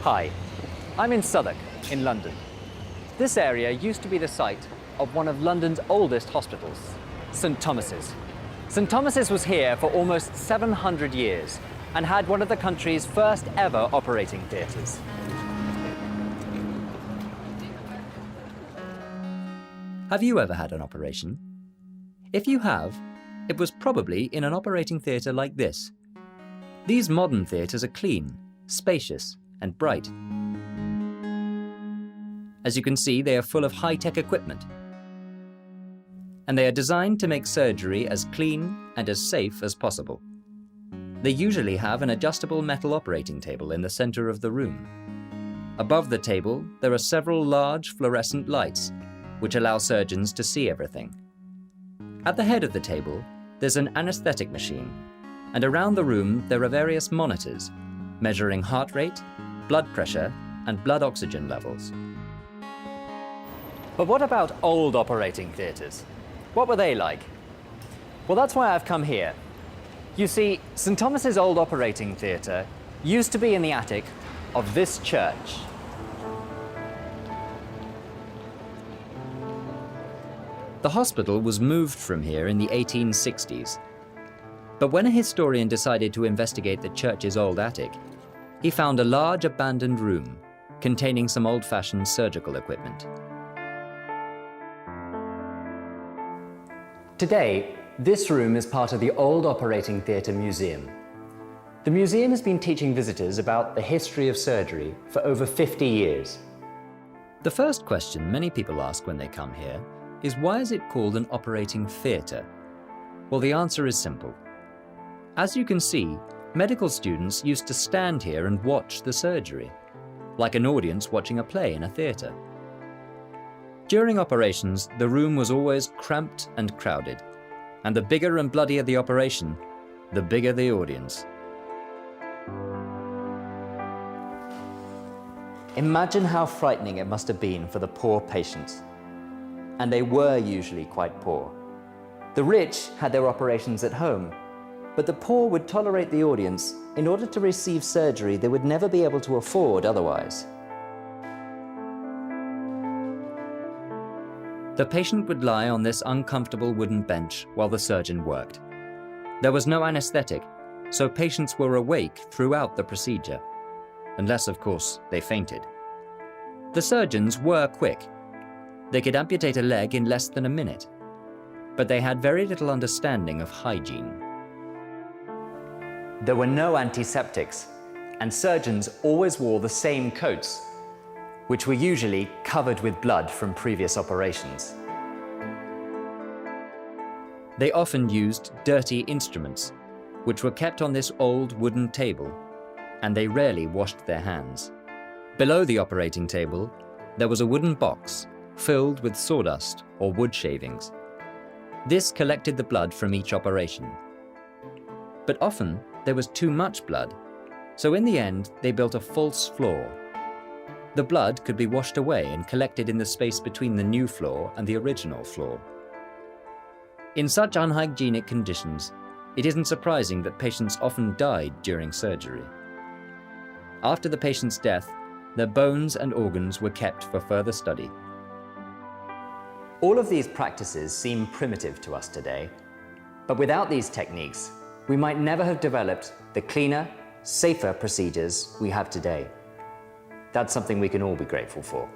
Hi, I'm in Southwark, in London. This area used to be the site of one of London's oldest hospitals, St Thomas's. St Thomas's was here for almost 700 years and had one of the country's first ever operating theatres. Have you ever had an operation? If you have, it was probably in an operating theatre like this. These modern theatres are clean, spacious, and bright. As you can see, they are full of high-tech equipment. And they are designed to make surgery as clean and as safe as possible. They usually have an adjustable metal operating table in the center of the room. Above the table, there are several large fluorescent lights, which allow surgeons to see everything. At the head of the table, there's an anesthetic machine, and around the room there are various monitors, measuring heart rate, blood pressure, and blood oxygen levels. But what about old operating theatres? What were they like? Well, that's why I've come here. You see, St Thomas's old operating theatre used to be in the attic of this church. The hospital was moved from here in the 1860s. But when a historian decided to investigate the church's old attic, he found a large abandoned room containing some old-fashioned surgical equipment. Today, this room is part of the Old Operating Theatre Museum. The museum has been teaching visitors about the history of surgery for over 50 years. The first question many people ask when they come here is, why is it called an operating theatre? Well, the answer is simple. As you can see, medical students used to stand here and watch the surgery, like an audience watching a play in a theatre. During operations, the room was always cramped and crowded, and the bigger and bloodier the operation, the bigger the audience. Imagine how frightening it must have been for the poor patients. And they were usually quite poor. The rich had their operations at home, but the poor would tolerate the audience in order to receive surgery they would never be able to afford otherwise. The patient would lie on this uncomfortable wooden bench while the surgeon worked. There was no anesthetic, so patients were awake throughout the procedure, unless, of course, they fainted. The surgeons were quick. They could amputate a leg in less than a minute, but they had very little understanding of hygiene. There were no antiseptics, and surgeons always wore the same coats, which were usually covered with blood from previous operations. They often used dirty instruments, which were kept on this old wooden table, and they rarely washed their hands. Below the operating table, there was a wooden box filled with sawdust or wood shavings. This collected the blood from each operation. But often there was too much blood, so in the end they built a false floor. The blood could be washed away and collected in the space between the new floor and the original floor. In such unhygienic conditions, it isn't surprising that patients often died during surgery. After the patient's death, their bones and organs were kept for further study. All of these practices seem primitive to us today, but without these techniques, we might never have developed the cleaner, safer procedures we have today. That's something we can all be grateful for.